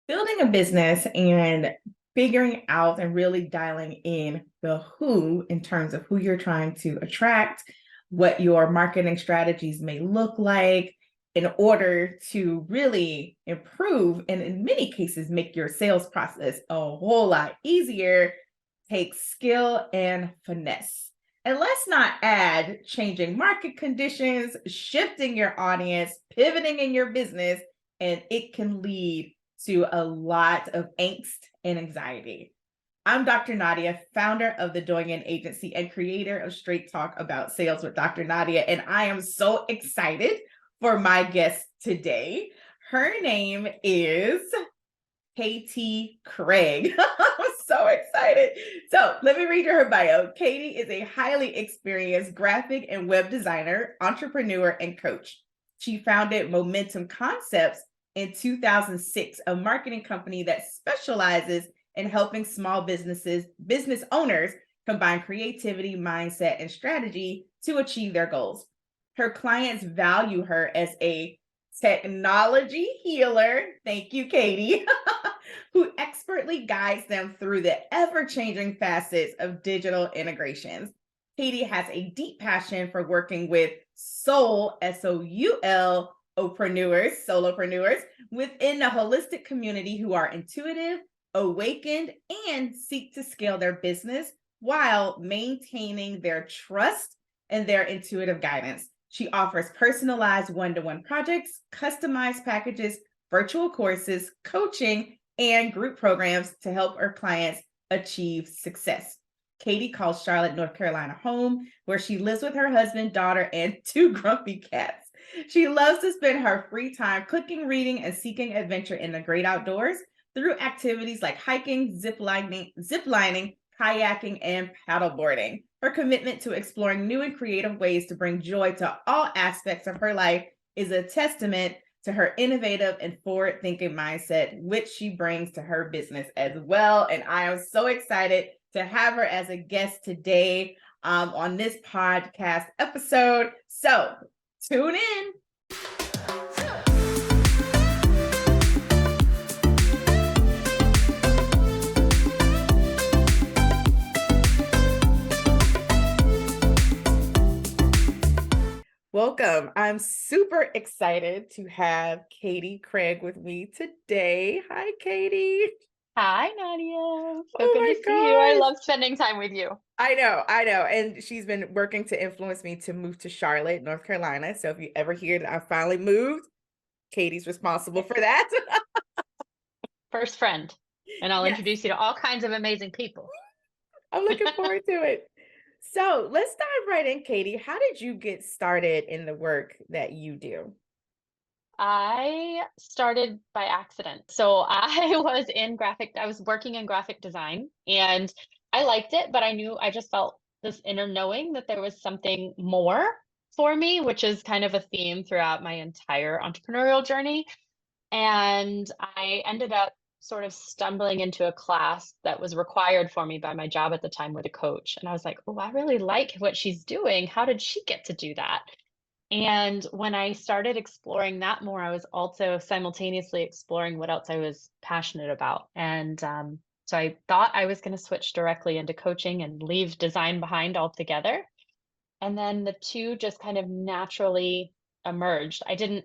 Building a business and figuring out and really dialing in the who in terms of who you're trying to attract, what your marketing strategies may look like in order to really improve and in many cases make your sales process a whole lot easier takes skill and finesse. And let's not add changing market conditions, shifting your audience, pivoting in your business, and it can lead to a lot of angst and anxiety. I'm Dr. Nadia, founder of the Doing In Agency and creator of Straight Talk About Sales with Dr. Nadia. And I am so excited for my guest today. Her name is Katie Craig. I'm so excited. So let me read you her bio. Katie is a highly experienced graphic and web designer, entrepreneur, and coach. She founded Momentum Concepts in 2006, a marketing company that specializes in helping small business owners combine creativity, mindset, and strategy to achieve their goals. Her clients value her as a technology healer. Thank you, Katie. Who expertly guides them through the ever-changing facets of digital integrations. Katie has a deep passion for working with solopreneurs within the holistic community who are intuitive, awakened, and seek to scale their business while maintaining their trust and their intuitive guidance. She offers personalized one-to-one projects, customized packages, virtual courses, coaching, and group programs to help her clients achieve success. Katie calls Charlotte, North Carolina home, where she lives with her husband, daughter, and two grumpy cats. She loves to spend her free time cooking, reading, and seeking adventure in the great outdoors through activities like hiking, ziplining, kayaking, and paddleboarding. Her commitment to exploring new and creative ways to bring joy to all aspects of her life is a testament to her innovative and forward-thinking mindset, which she brings to her business as well. And I am so excited to have her as a guest today on this podcast episode. So tune in. Welcome. I'm super excited to have Katie Craig with me today. Hi, Katie. Hi, Nadia. So Oh good my to see you. I gosh. love spending time with you. I know. And she's been working to influence me to move to Charlotte, North Carolina. So if you ever hear that I finally moved, Katie's responsible for that. First friend. And I'll Yes, introduce you to all kinds of amazing people. I'm looking forward to it. So let's dive right in, Katie. How did you get started in the work that you do? I started by accident. So I was working in graphic design and I liked it, but I just felt this inner knowing that there was something more for me, which is kind of a theme throughout my entire entrepreneurial journey. And I ended up sort of stumbling into a class that was required for me by my job at the time with a coach. And I was like, oh, I really like what she's doing. How did she get to do that? And when I started exploring that more, I was also simultaneously exploring what else I was passionate about. And so I thought I was going to switch directly into coaching and leave design behind altogether. And then the two just kind of naturally emerged. I didn't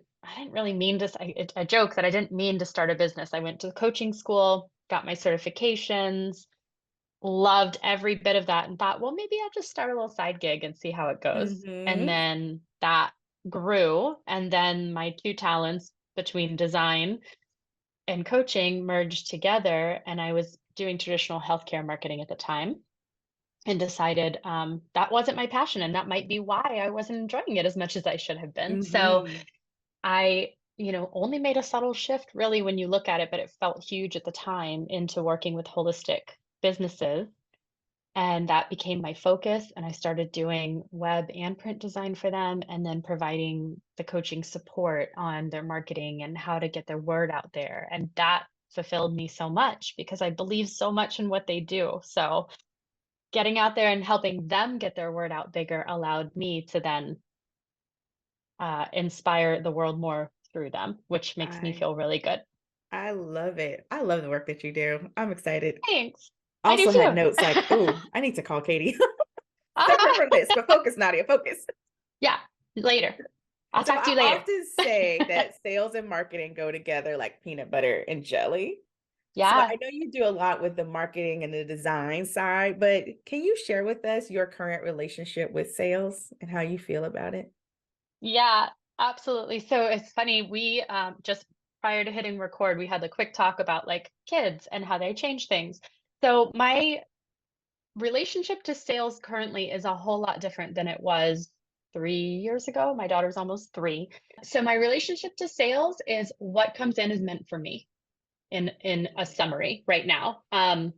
really mean to I joke that I didn't mean to start a business. I went to coaching school, got my certifications, loved every bit of that and thought, well, maybe I'll just start a little side gig and see how it goes. And Mm-hmm. then that grew, and then my two talents between design and coaching merged together, and I was doing traditional healthcare marketing at the time and decided that wasn't my passion, and that might be why I wasn't enjoying it as much as I should have been. So Mm-hmm. I, only made a subtle shift really when you look at it, but it felt huge at the time into working with holistic businesses. And that became my focus. And I started doing web and print design for them, and then providing the coaching support on their marketing and how to get their word out there. And that fulfilled me so much because I believe so much in what they do. So getting out there and helping them get their word out bigger allowed me to then inspire the world more through them, which makes me I feel really good. I love it. I love the work that you do. I'm excited. Thanks. I do Also had too. notes like, oh, I need to call Katie. Separate Ah, from this, but focus, Nadia, focus. yeah, later. I'll So talk to I you later. often say that sales and marketing go together like peanut butter and jelly. So Yeah. I know you do a lot with the marketing and the design side, but can you share with us your current relationship with sales and how you feel about it? Yeah, absolutely. So it's funny, we just prior to hitting record, we had a quick talk about like kids and how they change things. So my relationship to sales currently is a whole lot different than it was 3 years ago. My daughter's almost three. So my relationship to sales is what comes in is meant for me in a summary right now.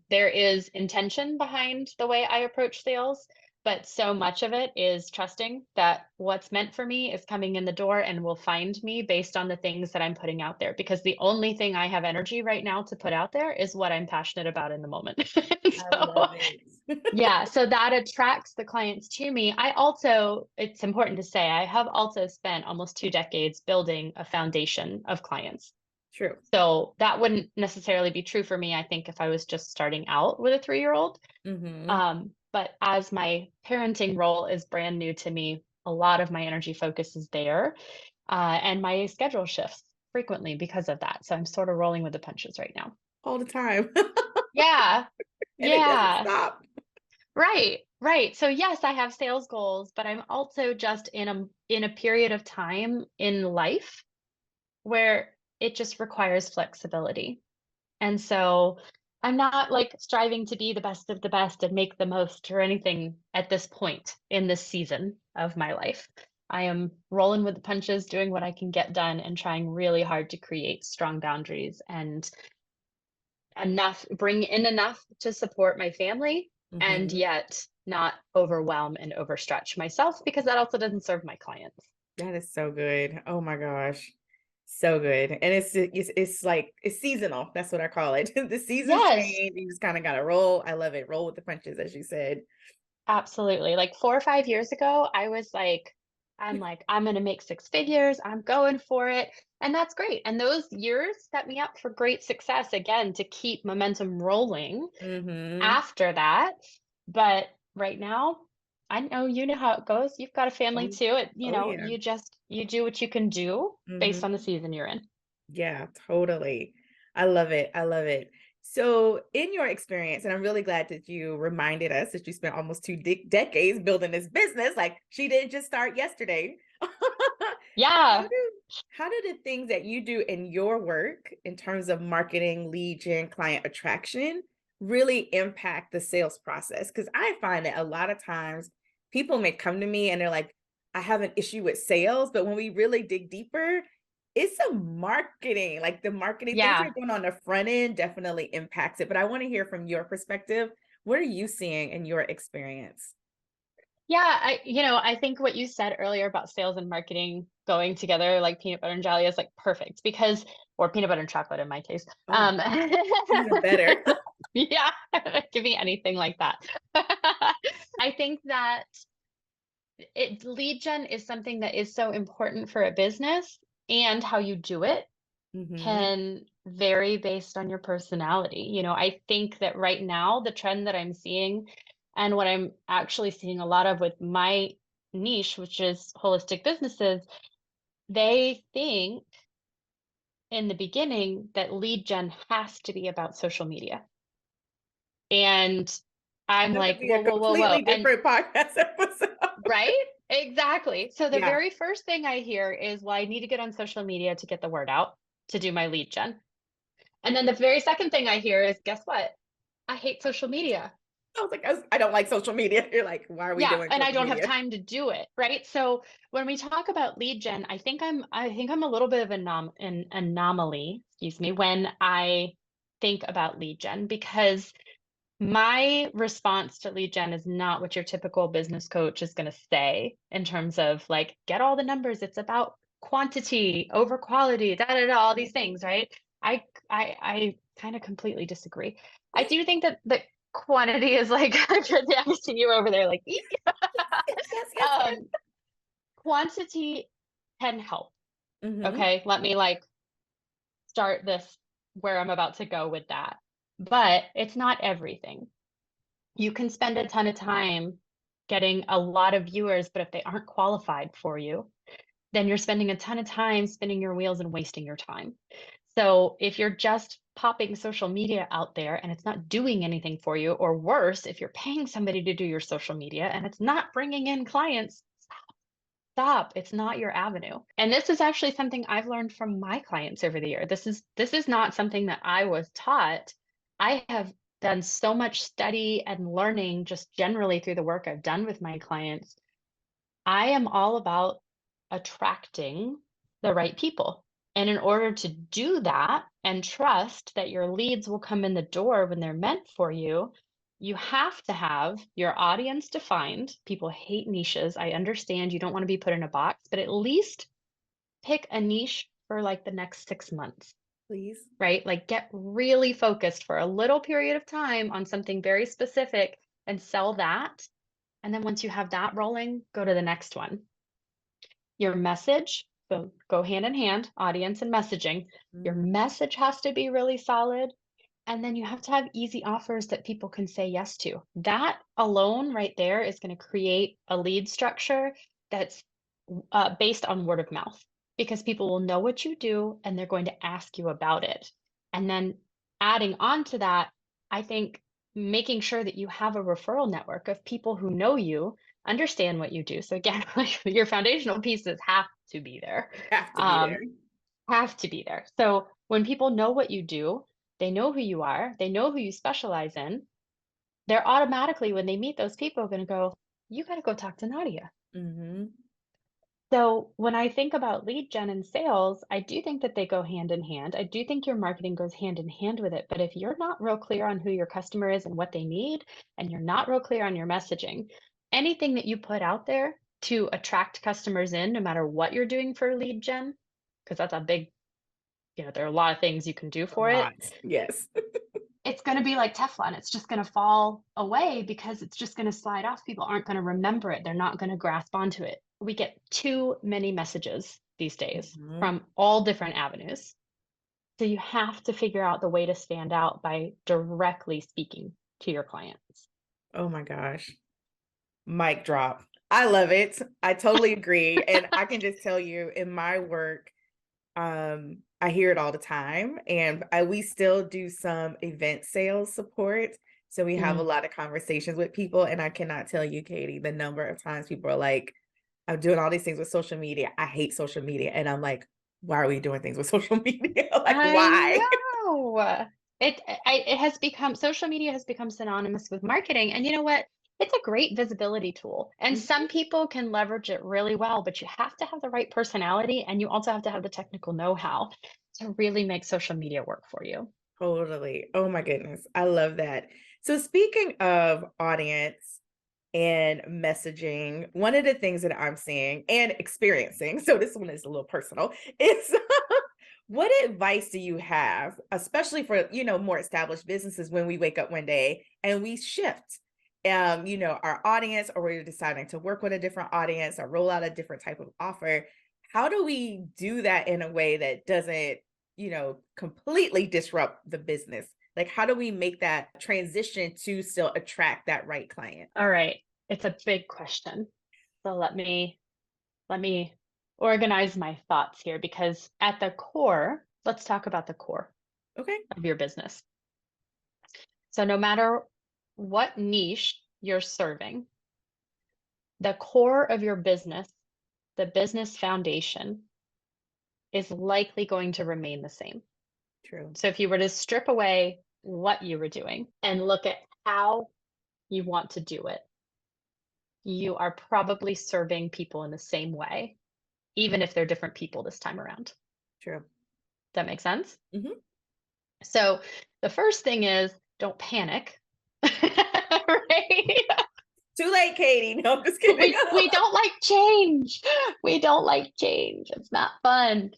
There is intention behind the way I approach sales, but so much of it is trusting that what's meant for me is coming in the door and will find me based on the things that I'm putting out there. Because the only thing I have energy right now to put out there is what I'm passionate about in the moment. I So love it. yeah, so that attracts the clients to me. I also, it's important to say, I have also spent almost 2 decades building a foundation of clients. True. So that wouldn't necessarily be true for me, I think, if I was just starting out with a 3-year-old. Hmm. But as my parenting role is brand new to me, a lot of my energy focus is there. And my schedule shifts frequently because of that. So I'm sort of rolling with the punches right now. All the time. Yeah. And it doesn't Yeah. stop. Right. Right. So yes, I have sales goals, but I'm also just in a period of time in life where it just requires flexibility. And so I'm not like striving to be the best of the best and make the most or anything at this point in this season of my life. I am rolling with the punches, doing what I can get done, and trying really hard to create strong boundaries and bring in enough to support my family and Hmm. yet not overwhelm and overstretch myself because that also doesn't serve my clients. That is so good. Oh my gosh. So good. And it's like it's seasonal. That's what I call it. The seasons Yes, change. You just kind of gotta roll. I love it. Roll with the punches, as you said. absolutely. Like 4 or 5 years ago, I was like, I'm gonna make 6 figures. I'm going for it. And that's great. And those years set me up for great success again to keep momentum rolling Hmm. after that. But right now, I know you know how it goes. You've got a family Oh, too. oh yeah. You do what you can do based on the Hmm. season you're in. Yeah, totally. I love it. I love it. So, in your experience, and I'm really glad that you reminded us that you spent almost two decades building this business. Like she didn't just start yesterday. Yeah. How do the things that you do in your work in terms of marketing, lead gen, client attraction really impact the sales process? Because I find that a lot of times people may come to me and they're like, I have an issue with sales, but when we really dig deeper, it's a marketing, like the marketing things Yeah. you're doing on the front end definitely impacts it. But I want to hear from your perspective. What are you seeing in your experience? Yeah, I think what you said earlier about sales and marketing going together like peanut butter and jelly is like perfect because or peanut butter and chocolate in my case. Oh, even better. Yeah, give me anything like that. I think that lead gen is something that is so important for a business and how you do it Hmm. can vary based on your personality. I think that right now, the trend that I'm seeing and what I'm actually seeing a lot of with my niche, which is holistic businesses, they think in the beginning that lead gen has to be about social media. And I'm That could like, be a whoa, whoa, whoa, whoa. completely And different podcast episode. right? Exactly. So the Yeah. very first thing I hear is, well, I need to get on social media to get the word out to do my lead gen. And then the very second thing I hear is, guess what? I hate social media. I was like, I don't like social media. You're like, why are we Yeah, doing and I social don't have media? time to do it, right? So when we talk about lead gen, I think I'm a little bit of an anomaly, excuse me, when I think about lead gen because my response to lead gen is not what your typical business coach is going to say in terms of like get all the numbers. It's about quantity over quality, da da da, all these things, right? I kind of completely disagree. I do think that the quantity is like I see you over there like eek. Yes, yes, yes. um quantity can help. Mm-hmm. Okay, let me like start this where I'm about to go with that. But it's not everything. You can spend a ton of time getting a lot of viewers, but if they aren't qualified for you, then you're spending a ton of time spinning your wheels and wasting your time. So if you're just popping social media out there and it's not doing anything for you, or worse, if you're paying somebody to do your social media and it's not bringing in clients, stop. It's not your avenue. And this is actually something I've learned from my clients over the year. This is not something that I was taught. I have done so much study and learning just generally through the work I've done with my clients. I am all about attracting the right people. And in order to do that and trust that your leads will come in the door when they're meant for you, you have to have your audience defined. People hate niches. I understand you don't want to be put in a box, but at least pick a niche for like the next 6 months, Please. right? Like get really focused for a little period of time on something very specific and sell that. And then once you have that rolling, go to the next one. Your message, so go hand in hand, audience and messaging. Your Mhm. message has to be really solid. And then you have to have easy offers that people can say yes to. That alone, right there, is going to create a lead structure that's based on word of mouth because people will know what you do and they're going to ask you about it. And then adding on to that, I think making sure that you have a referral network of people who know you, understand what you do. So again, like your foundational pieces have to be there. Have to be there. Um, have to be there. So when people know what you do, they know who you are, they know who you specialize in, they're automatically, when they meet those people, going to go, you got to go talk to Nadia. Hmm. So when I think about lead gen and sales, I do think that they go hand in hand. I do think your marketing goes hand in hand with it. But if you're not real clear on who your customer is and what they need, and you're not real clear on your messaging, anything that you put out there to attract customers in, no matter what you're doing for lead gen, because that's a big, there are a lot of things you can do A for it. lot. Yes. It's going to be like Teflon. It's just going to fall away because it's just going to slide off. People aren't going to remember it. They're not going to grasp onto it. We get too many messages these days Mhm. from all different avenues. So you have to figure out the way to stand out by directly speaking to your clients. Oh my gosh. Mic drop. I love it. I totally agree. And I can just tell you in my work, I hear it all the time. And we still do some event sales support. So we have a Mm. lot of conversations with people. And I cannot tell you, Katie, the number of times people are like, I'm doing all these things with social media. I hate social media. And I'm like, why are we doing things with social media? Like, I why? know. It has become, social media has become synonymous with marketing. And you know what? It's a great visibility tool. And some Mhm. people can leverage it really well, but you have to have the right personality and you also have to have the technical know-how to really make social media work for you. Totally. Oh my goodness. I love that. So speaking of audience and messaging, one of the things that I'm seeing and experiencing, so this one is a little personal, is what advice do you have, especially for, more established businesses when we wake up one day and we shift our audience, or we're deciding to work with a different audience or roll out a different type of offer. How do we do that in a way that doesn't, completely disrupt the business? Like, how do we make that transition to still attract that right client? All right. It's a big question. So let me organize my thoughts here because at the core, let's talk about the core Okay. of your business. So no matter what niche you're serving, the core of your business, the business foundation, is likely going to remain the same. True. So if you were to strip away what you were doing and look at how you want to do it, you are probably serving people in the same way, even if they're different people this time around. Does True. that make sense? Mhm. So the first thing is don't panic. Right? Too late, Katie. No, I'm just kidding. We don't like change. We don't like change. It's not fun.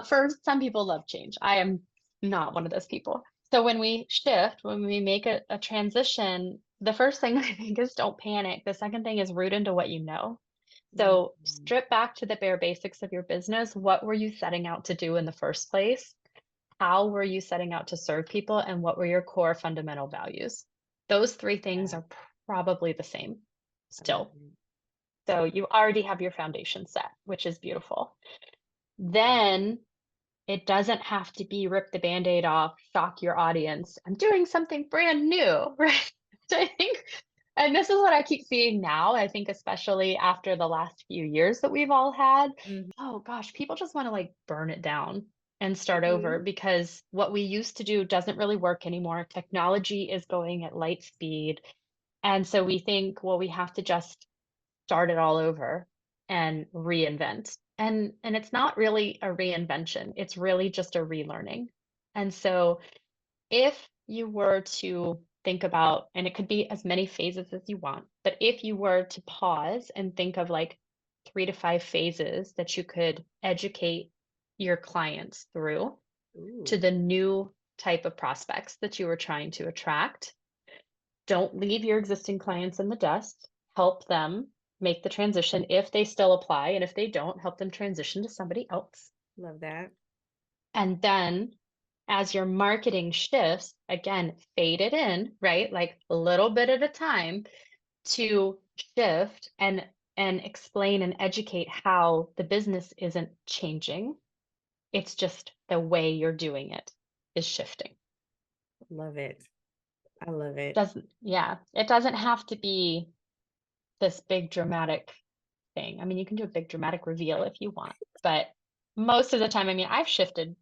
First, some people love change. I am not one of those people. So when we shift, when we make a transition, the first thing I think is don't panic. The second thing is root into what you know. So Mhm. strip back to the bare basics of your business. What were you setting out to do in the first place? how were you setting out to serve people, and what were your core fundamental values? Those three things Yeah, are probably the same I love still. it. So you already have your foundation set, which is beautiful. Then it doesn't have to be rip the band-aid off, shock your audience. I'm doing something brand new, right? So I think, and this is what I keep seeing now, I think especially after the last few years that we've all had. Mhm. Oh gosh, people just want to like burn it down and start over Mhm. because what we used to do doesn't really work anymore. Technology is going at light speed. And so we think, well, we have to just start it all over and reinvent. And it's not really a reinvention. It's really just a relearning. And so if you were to think about, and it could be as many phases as you want, but if you were to pause and think of like 3 to 5 phases that you could educate your clients through to Ooh, the new type of prospects that you were trying to attract, don't leave your existing clients in the dust. Help them make the transition if they still apply. And if they don't, help them transition to somebody else. love that. And then as your marketing shifts, again, fade it in, right? Like a little bit at a time to shift and explain and educate how the business isn't changing. It's just the way you're doing it is shifting. Love it. I love it. Doesn't, yeah, it doesn't have to be this big dramatic thing. I mean, you can do a big dramatic reveal if you want, but most of the time, I mean, I've shifted,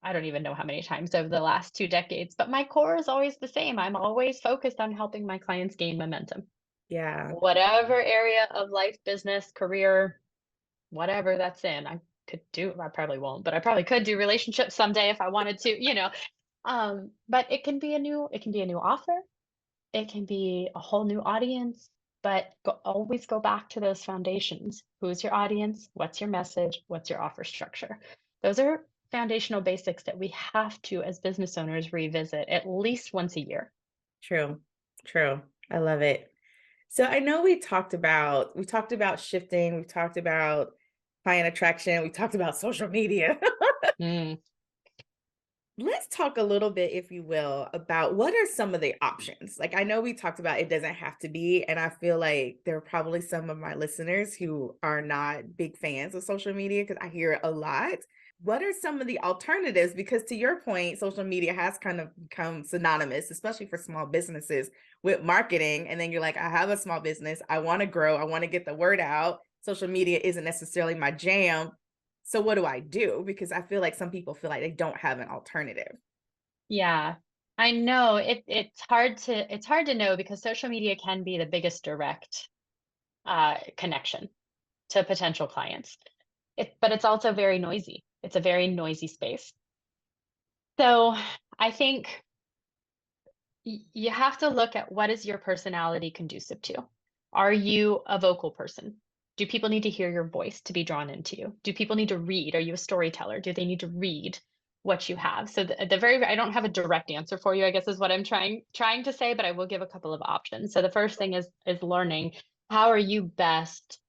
I don't even know how many times over the last 2 decades, but my core is always the same. I'm always focused on helping my clients gain momentum. Yeah. Whatever area of life, business, career, whatever that's in, I could do, I probably won't, but I probably could do relationships someday if I wanted to, you know. But it can be a new offer. It can be a whole new audience, but always go back to those foundations. Who's your audience? What's your message? What's your offer structure? Those are foundational basics that we have to, as business owners, revisit at least once a year. True. True. I love it. So I know we talked about shifting, we talked about client attraction, we talked about social media. Mm, Let's talk a little bit, if you will, about what are some of the options? Like, I know we talked about it doesn't have to be, and I feel like there are probably some of my listeners who are not big fans of social media because I hear it a lot. What are some of the alternatives? Because to your point, social media has kind of become synonymous, especially for small businesses, with marketing. And then you're like, I have a small business, I want to grow, I want to get the word out. Social media isn't necessarily my jam. So what do I do? Because I feel like some people feel like they don't have an alternative. yeah, I know it's hard to know because social media can be the biggest direct connection to potential clients. But it's also very noisy. It's a very noisy space. So I think you have to look at what is your personality conducive to. Are you a vocal person? Do people need to hear your voice to be drawn into you? Do people need to read? Are you a storyteller? Do they need to read what you have? So the very, I don't have a direct answer for you, I guess is what I'm trying to say, but I will give a couple of options. So the first thing is learning how are you best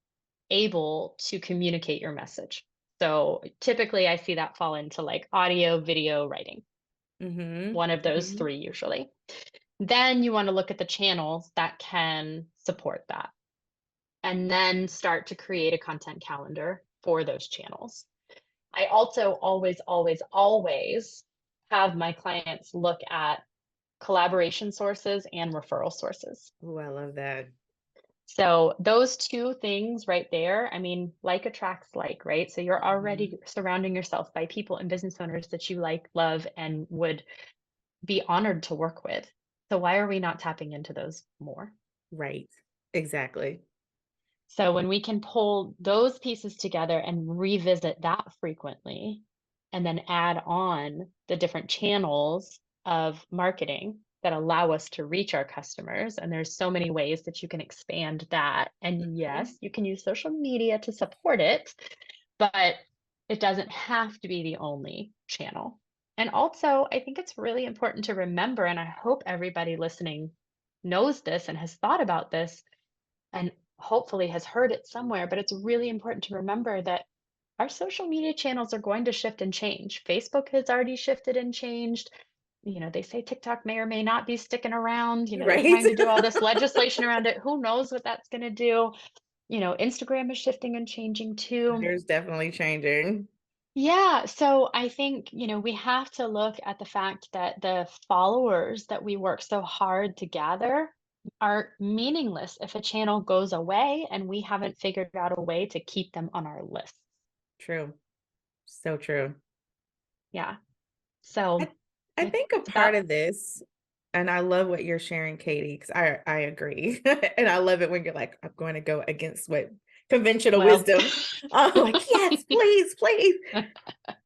able to communicate your message. So typically I see that fall into like audio, video, writing, Mhm. one of those Mhm. three usually. Then you want to look at the channels that can support that and then start to create a content calendar for those channels. I also always, always, always have my clients look at collaboration sources and referral sources. Ooh, I love that. So those two things right there, I mean, like attracts like, right? So you're Mhm. already surrounding yourself by people and business owners that you like, love, and would be honored to work with. So why are we not tapping into those more? Right. Exactly. So when we can pull those pieces together and revisit that frequently, and then add on the different channels of marketing that allow us to reach our customers, and there's so many ways that you can expand that. And Mhm. yes, you can use social media to support it, but it doesn't have to be the only channel. And also, I think it's really important to remember, and I hope everybody listening knows this and has thought about this and hopefully has heard it somewhere, but it's really important to remember that our social media channels are going to shift and change. Facebook has already shifted and changed. They say TikTok may or may not be sticking around. They're Right? trying to do all this legislation around it. Who knows what that's going to do? Instagram is shifting and changing too. There's definitely changing. Yeah, so I think, we have to look at the fact that the followers that we work so hard to gather are meaningless if a channel goes away and we haven't figured out a way to keep them on our list. True. So true. Yeah. I So I think a it's part about, of this, and I love what you're sharing, Katie, because I agree. And I love it when you're like, I'm going to go against what conventional well, wisdom. I'm like, yes, please, please.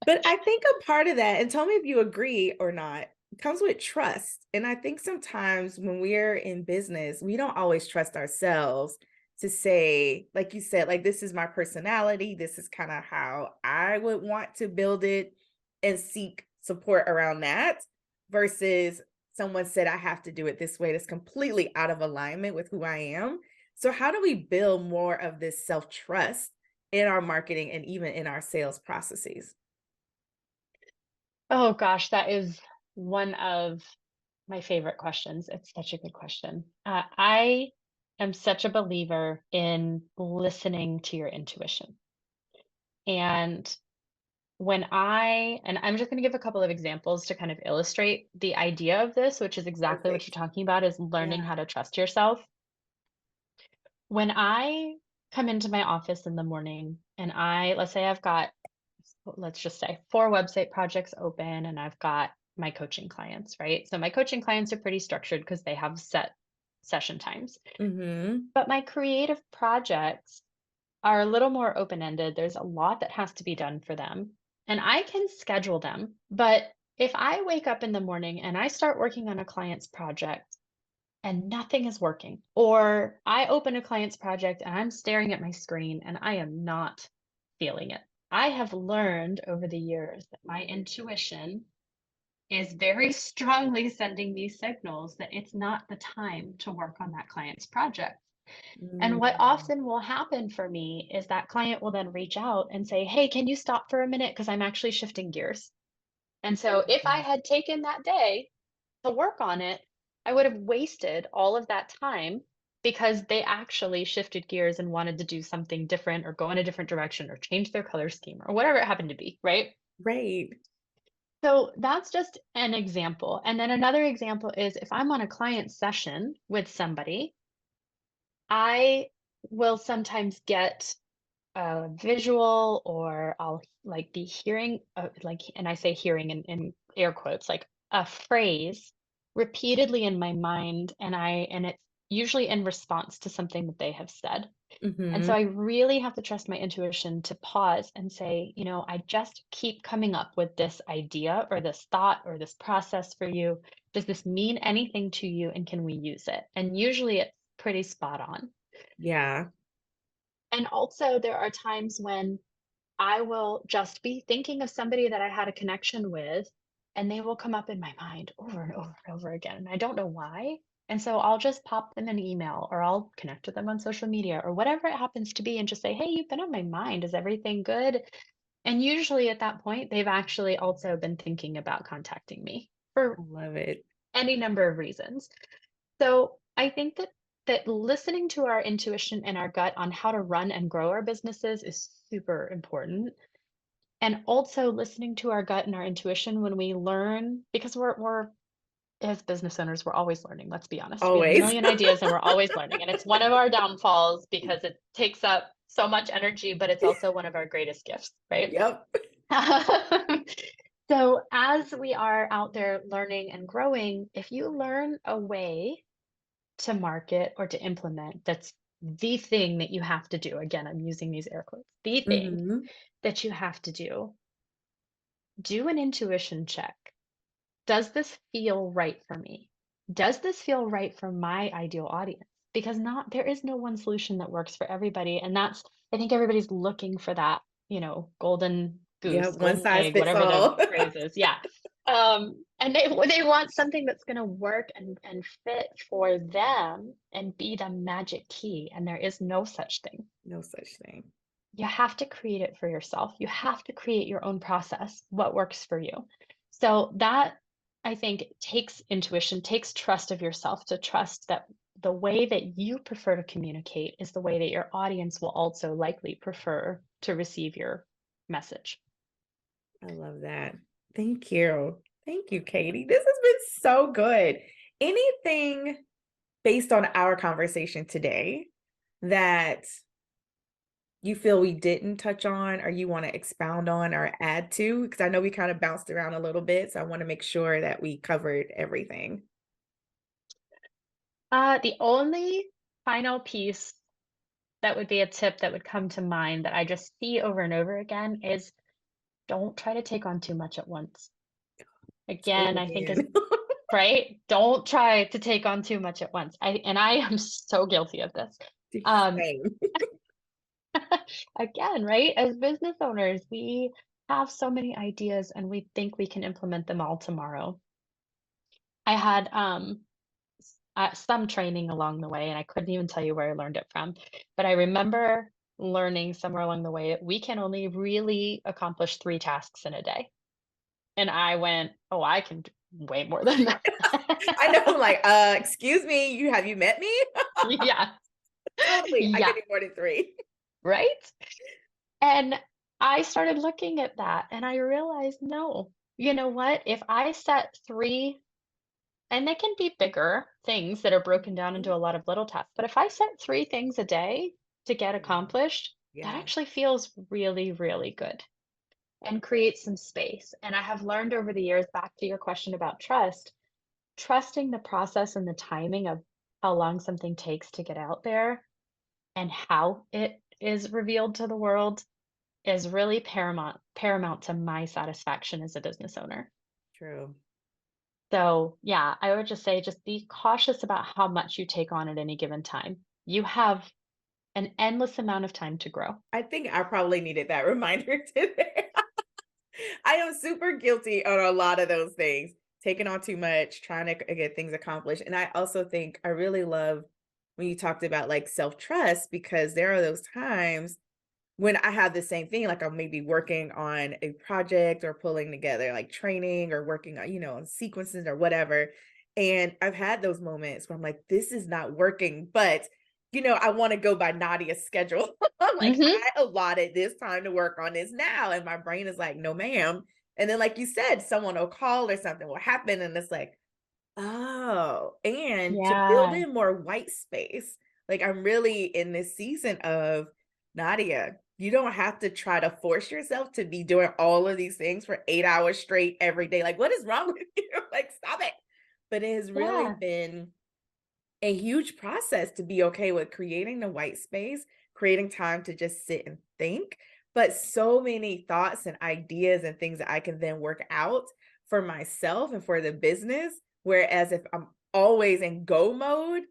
But I think a part of that, and tell me if you agree or not, comes with trust. And I think sometimes when we're in business, we don't always trust ourselves to say, like you said, like, this is my personality. This is kind of how I would want to build it and seek support around that versus someone said, I have to do it this way. That's completely out of alignment with who I am. So, how do we build more of this self trust in our marketing and even in our sales processes? oh gosh, that is one of my favorite questions. It's such a good question. I am such a believer in listening to your intuition. And and I'm just going to give a couple of examples to kind of illustrate the idea of this, which is exactly what Perfect. you're talking about, is learning how Yeah. to trust yourself. When I come into my office in the morning and let's say I've got, let's just say 4 website projects open and I've got my coaching clients, right? So my coaching clients are pretty structured because they have set session times. Mhm. But my creative projects are a little more open-ended. There's a lot that has to be done for them, and I can schedule them. But if I wake up in the morning and I start working on a client's project and nothing is working, or I open a client's project and I'm staring at my screen and I am not feeling it, I have learned over the years that my intuition is very strongly sending me signals that it's not the time to work on that client's project. And what Mm. often will happen for me is that client will then reach out and say, "Hey, can you stop for a minute? Because I'm actually shifting gears." And so if I Mhm. had taken that day to work on it, I would have wasted all of that time because they actually shifted gears and wanted to do something different or go in a different direction or change their color scheme or whatever it happened to be, right? Right. So that's just an example. And then another example is if I'm on a client session with somebody, I will sometimes get a visual, or I'll like be hearing and I say hearing in air quotes, like a phrase repeatedly in my mind, and it's usually in response to something that they have said. And so Mhm. I really have to trust my intuition to pause and say, I just keep coming up with this idea or this thought or this process for you. Does this mean anything to you, and can we use it? And usually it's pretty spot on. Yeah. And also there are times when I will just be thinking of somebody that I had a connection with, and they will come up in my mind over and over and over again. And I don't know why. And so I'll just pop them an email, or I'll connect with them on social media or whatever it happens to be and just say, "Hey, you've been on my mind. Is everything good?" And usually at that point, they've actually also been thinking about contacting me I for love it. any number of reasons. So I think that listening to our intuition and our gut on how to run and grow our businesses is super important. And also listening to our gut and our intuition when we learn, because we're as business owners, we're always learning. Let's be honest. We have a Always. million ideas and we're always learning. And it's one of our downfalls because it takes up so much energy, but it's also one of our greatest gifts, right? Yep. So as we are out there learning and growing, if you learn a way to market or to implement that's the thing that you have to do, again, I'm using these air quotes, the thing Mhm. that you have to do an intuition check. Does this feel right for me? Does this feel right for my ideal audience? Because there is no one solution that works for everybody. And I think everybody's looking for that, golden Yeah, goose, one golden size egg, fits whatever the all. phrase is. Yeah. And they want something that's going to work and fit for them and be the magic key. And there is no such thing. No such thing. you have to create it for yourself. You have to create your own process, what works for you. So that I think takes intuition, takes trust of yourself to trust that the way that you prefer to communicate is the way that your audience will also likely prefer to receive your message. I love that. Thank you. Thank you, Katie. This has been so good. Anything based on our conversation today that you feel we didn't touch on or you want to expound on or add to? Because I know we kind of bounced around a little bit. So I want to make sure that we covered everything. The only final piece that would be a tip that would come to mind that I just see over and over again is don't try to take on too much at once. Say Again, it I think is again. right. Don't try to take on too much at once. I am so guilty of this. Um, Same. again, right? As business owners, we have so many ideas and we think we can implement them all tomorrow. I had some training along the way, and I couldn't even tell you where I learned it from. But I remember learning somewhere along the way that we can only really accomplish 3 tasks in a day. And I went, oh, I can do way more than that. I know, I'm like, excuse me, have you met me? Yeah. Totally. I Yeah. can do more than three. Right. And I started looking at that and I realized, no, you know what? If I set three, and they can be bigger things that are broken down Mhm. into a lot of little tasks, but if I set 3 things a day to get Yeah. accomplished, that Yeah. actually feels really, really good and creates some space. And I have learned over the years, back to your question about trust, trusting the process and the timing of how long something takes to get out there and how it is revealed to the world is really paramount to my satisfaction as a business owner. True. So, yeah, I would just say just be cautious about how much you take on at any given time. You have an endless amount of time to grow. I think I probably needed that reminder today. I am super guilty on a lot of those things, taking on too much, trying to get things accomplished. And I also think I really love when you talked about like self trust, because there are those times when I have the same thing, like I'm maybe working on a project or pulling together like training or working on, on sequences or whatever. And I've had those moments where I'm like, this is not working, but I want to go by Nadia's schedule. I'm like, Mhm. I allotted this time to work on this now. And my brain is like, no, ma'am. And then, like you said, someone will call or something will happen. And it's like, oh, and to build Yeah. in more white space. Like I'm really in this season of Nadia, you don't have to try to force yourself to be doing all of these things for 8 hours straight every day. Like, what is wrong with you? Like, stop it. But it has really Yeah. been a huge process to be okay with creating the white space, creating time to just sit and think, but so many thoughts and ideas and things that I can then work out for myself and for the business. Whereas if I'm always in go mode,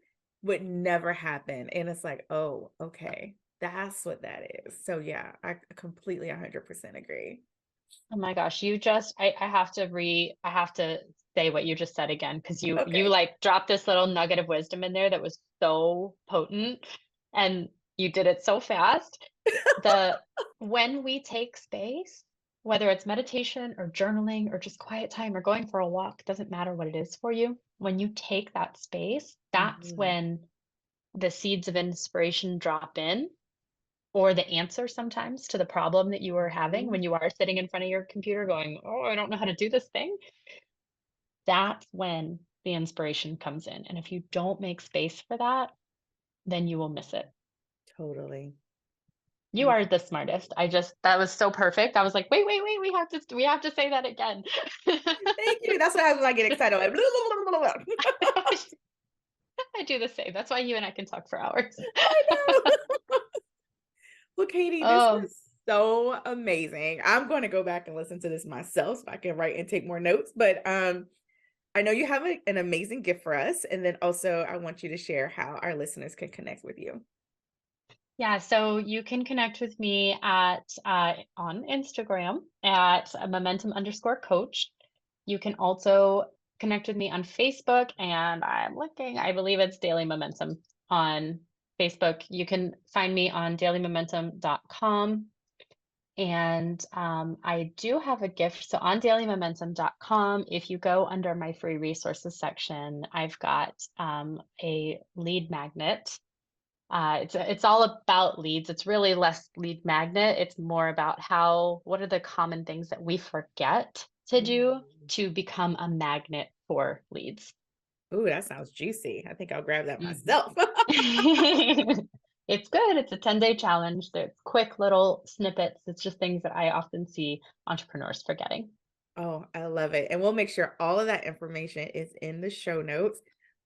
would never happen. And it's like, oh, okay, that's what that is. So yeah, I completely 100% agree. Oh my gosh, you just I have to say what you just said again because you Okay. like dropped this little nugget of wisdom in there that was so potent and you did it so fast. The when we take space, whether it's meditation or journaling or just quiet time or going for a walk, doesn't matter what it is for you. When you take that space, that's Mhm. when the seeds of inspiration drop in or the answer sometimes to the problem that you are having Mhm. when you are sitting in front of your computer going, "Oh, I don't know how to do this thing." That's when the inspiration comes in. And if you don't make space for that, then you will miss it. Totally. You are the smartest. That was so perfect. I was like, "Wait, wait, wait, we have to say that again." Thank you. That's what happens when I get excited. Like, blah, blah, blah, blah, blah. I do the same. That's why you and I can talk for hours. I know. Well, Katie, this Oh, was so amazing. I'm going to go back and listen to this myself so I can write and take more notes. But I know you have an amazing gift for us. And then also, I want you to share how our listeners can connect with you. yeah, so you can connect with me at on Instagram at momentum_coach. You can also connect with me on Facebook, and I'm looking, I believe it's Daily Momentum on Facebook. You can find me on dailymomentum.com. And I do have a gift. So on dailymomentum.com, if you go under my free resources section, I've got a lead magnet. It's all about leads. It's really less lead magnet. It's more about what are the common things that we forget to do Mm. to become a magnet for leads. Ooh, that sounds juicy. I think I'll grab that Mhm. myself. It's good. It's a 10-day challenge. There's quick little snippets. It's just things that I often see entrepreneurs forgetting. Oh, I love it. And we'll make sure all of that information is in the show notes.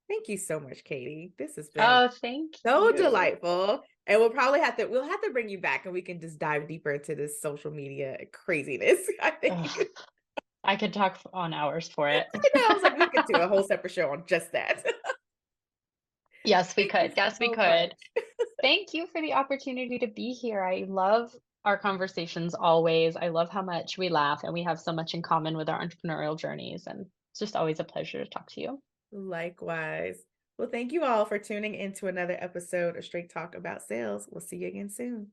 Thank you so much, Katie. This has been Oh, thank so you. delightful. And we'll have to bring you back and we can just dive deeper into this social media craziness, I think. Ugh, I could talk on hours for it. I know. I was like, we could do a whole separate show on just that. Yes, we Thank you could. Yes, we so could. much. Thank you for the opportunity to be here. I love our conversations always. I love how much we laugh and we have so much in common with our entrepreneurial journeys. And it's just always a pleasure to talk to you. Likewise. Well, thank you all for tuning in to another episode of Straight Talk About Sales. We'll see you again soon.